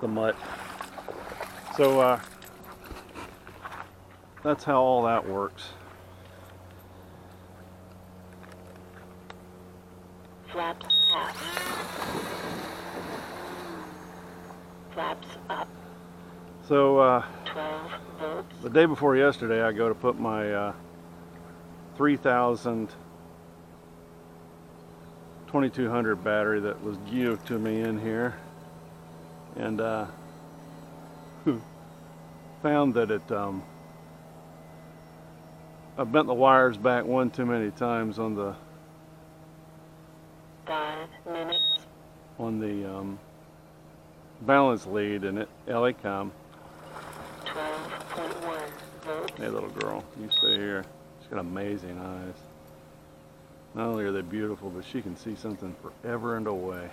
the mutt. So that's how all that works. Flaps half. Flaps up. So 12 volts. the day before yesterday, I go to put my 3000 2200 battery that was gave to me in here, and found that I bent the wires back one too many times on the 5 minutes. on the balance lead, and it come. 12.1 volts. Hey little girl, you stay here. She's got amazing eyes. Not only are they beautiful, but she can see something forever and away.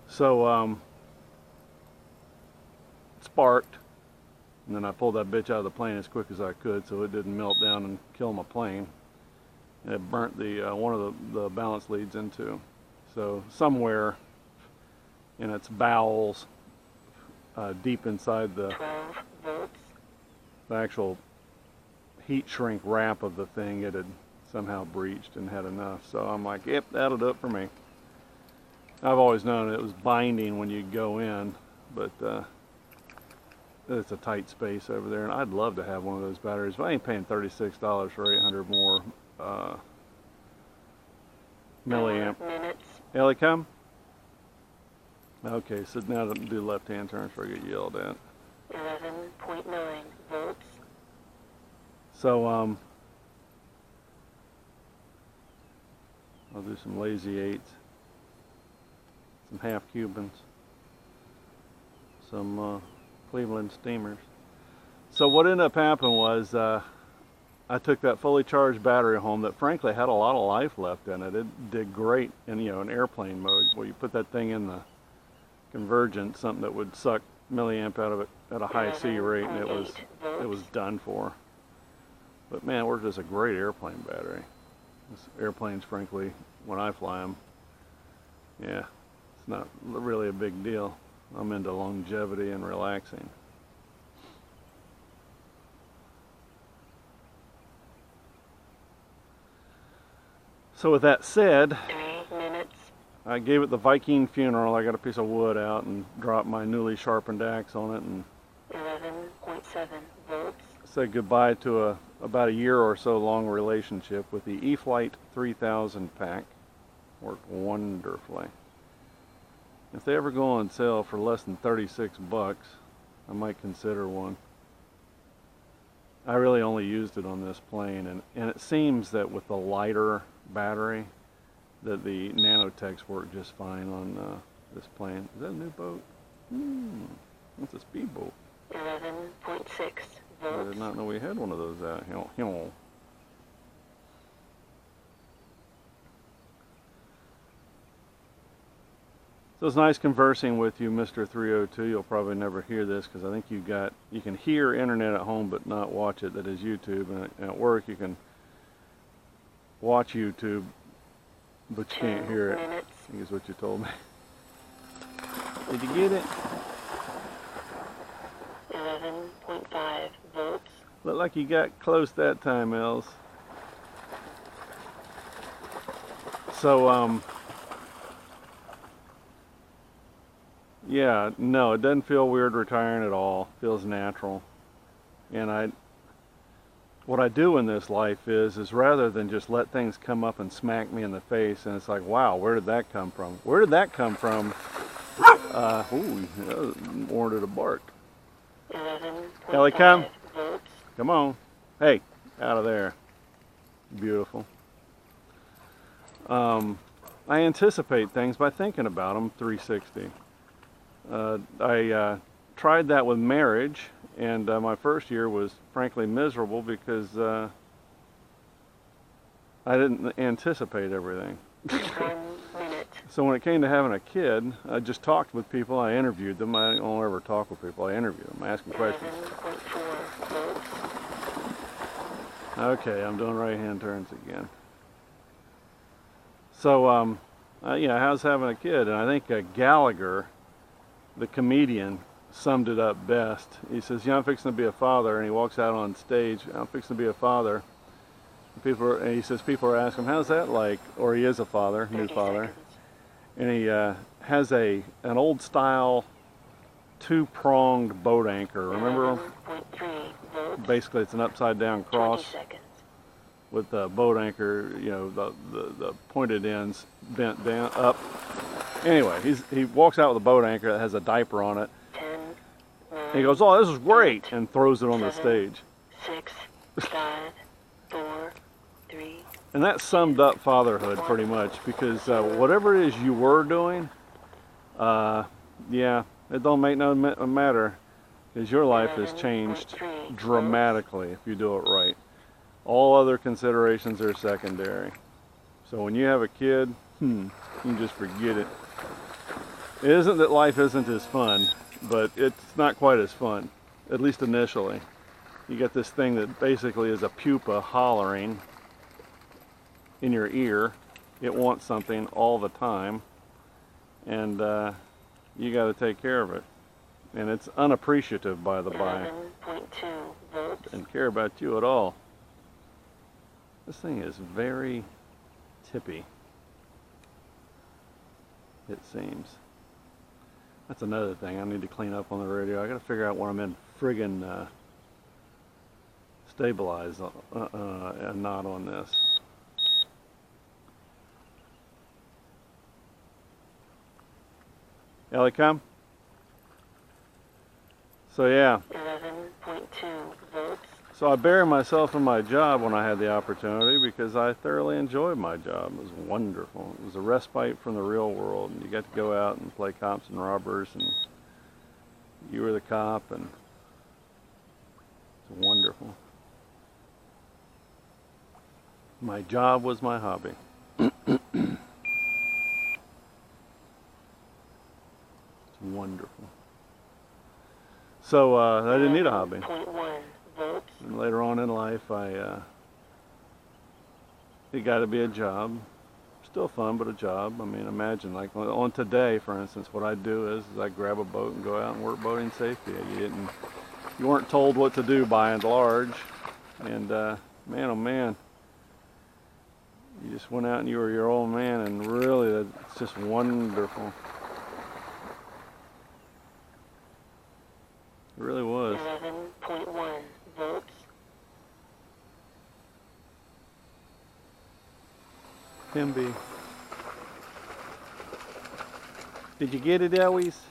So it sparked, and then I pulled that bitch out of the plane as quick as I could so it didn't melt down and kill my plane. And it burnt the one of the balance leads in two. So somewhere in its bowels, deep inside the 12 volts. actual heat shrink wrap of the thing, it had somehow breached and had enough. So I'm like, yep, that'll do it for me. I've always known it was binding when you go in, but it's a tight space over there, and I'd love to have one of those batteries, but I ain't paying $36 for 800 more milliamp. Minutes. Ellie, come. Okay, so now to do left-hand turns before I get yelled at. 11.9 volts. So I'll do some lazy eights, some half Cubans, some Cleveland steamers. So what ended up happening was I took that fully charged battery home that frankly had a lot of life left in it. It did great in in airplane mode, where you put that thing in the convergent, something that would suck milliamp out of it at a high C rate, and it was done for. But man, it worked as a great airplane battery. This airplanes, frankly, when I fly them, yeah, it's not really a big deal. I'm into longevity and relaxing. So with that said, 3 minutes. I gave it the Viking funeral. I got a piece of wood out and dropped my newly sharpened axe on it and 11.7 volts. said goodbye to about a year or so long relationship with the E-Flight 3000 pack. Worked wonderfully. If they ever go on sale for less than 36 bucks, I might consider one. I really only used it on this plane, and it seems that with the lighter battery that the nanotechs work just fine on this plane. Is that a new boat? That's a speedboat. 11.6 I volts. did not know we had one of those out here. So it's nice conversing with you, Mr. 302. You'll probably never hear this because I think you can hear internet at home but not watch it. That is YouTube, and at work you can watch YouTube but you can't hear it. Minutes. I think is what you told me. Did you get it? 11.5 volts. Looked like you got close that time, Els. So, yeah, no, it doesn't feel weird retiring at all. It feels natural. And what I do in this life is rather than just let things come up and smack me in the face, and it's like, wow, where did that come from? Where did that come from? Ooh, that warranted a bark. 11.5 Ellie, come. volts. Come on. Hey, out of there. Beautiful. I anticipate things by thinking about them 360. I tried that with marriage, and my first year was frankly miserable because I didn't anticipate everything. 1 minute. So when it came to having a kid, I just talked with people, I interviewed them. I don't ever talk with people, I interview them, I ask them questions. 11.4 volts. Okay, I'm doing right-hand turns again. So, yeah, how's having a kid? And I think Gallagher the comedian summed it up best. He says, "Yeah, I'm fixing to be a father," and he walks out on stage. "I'm fixing to be a father." And he says, people are asking him, "How's that like?" Or he is a father, new 30 father, seconds. and he has an old style two-pronged boat anchor. Remember? 11.3 volts. Basically, it's an upside down 20 cross seconds. with the boat anchor, you know, the pointed ends bent down up. Anyway, he walks out with a boat anchor that has a diaper on it. 10, 9, And he goes, "Oh, this is great," and throws it on the 7, stage. 6, 5, 4, 3. And that summed up fatherhood pretty much, because whatever it is you were doing, yeah, it don't make no matter, because your life has changed 11.3 dramatically if you do it right. All other considerations are secondary. So when you have a kid, you can just forget it. It isn't that life isn't as fun, but it's not quite as fun, at least initially. You got this thing that basically is a pupa hollering in your ear. It wants something all the time, and you got to take care of it. And it's unappreciative, by the by, 11.2 volts. and care about you at all. This thing is very tippy, it seems. That's another thing I need to clean up on the radio. I got to figure out when I'm in friggin' stabilize and not on this. Ellie, come. So yeah, 11.2 volts. so I buried myself in my job when I had the opportunity, because I thoroughly enjoyed my job. It was wonderful. It was a respite from the real world, and you got to go out and play cops and robbers, and you were the cop, and it's wonderful. My job was my hobby. It's wonderful. So I didn't need a hobby. 11.1 volts. And later on in life, it got to be a job. Still fun, but a job. I mean, imagine, like on today, for instance, what I do is I grab a boat and go out and work boating safety. You weren't told what to do by and large, and man, oh man, you just went out and you were your old man, and really, it's just wonderful. It really was. 11.1 volts. Timby. Did you get it, Eloise?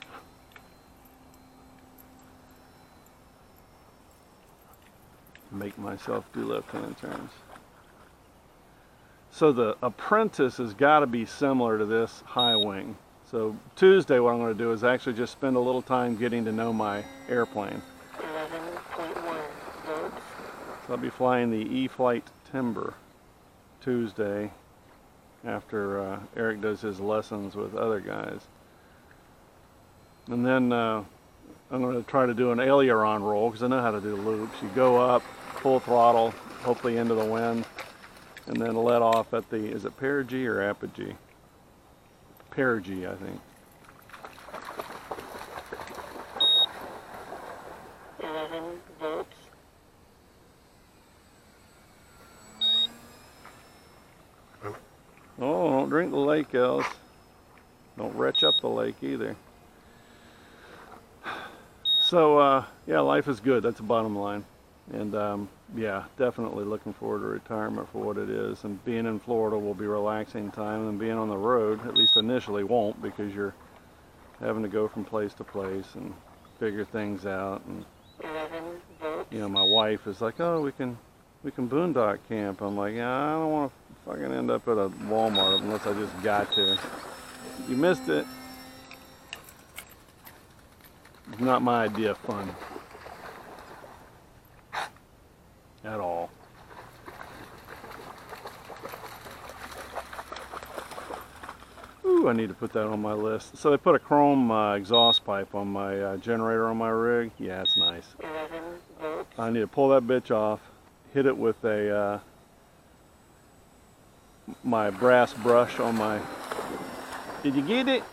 Make myself do left-hand turns. So the Apprentice has got to be similar to this high wing. So Tuesday, what I'm going to do is actually just spend a little time getting to know my airplane. 11.1 volts. So I'll be flying the E-Flight Timber Tuesday after Eric does his lessons with other guys. And then I'm going to try to do an aileron roll, because I know how to do loops. You go up, full throttle, hopefully into the wind, and then let off at the, is it perigee or apogee? Perigee, I think. 11 volts. Oh, don't drink the lake, Els. Don't retch up the lake either. So, yeah, life is good. That's the bottom line. And, yeah, definitely looking forward to retirement for what it is. And being in Florida will be relaxing time, and being on the road, at least initially, won't, because you're having to go from place to place and figure things out. And 11 volts. you know, my wife is like, "Oh, we can boondock camp." I'm like, "Yeah, I don't want to fucking end up at a Walmart unless I just got to." You missed it. It's not my idea of fun at all. Ooh, I need to put that on my list. So they put a chrome exhaust pipe on my generator on my rig. Yeah, it's nice. 11 volts. I need to pull that bitch off, hit it with a my brass brush on my. Did you get it?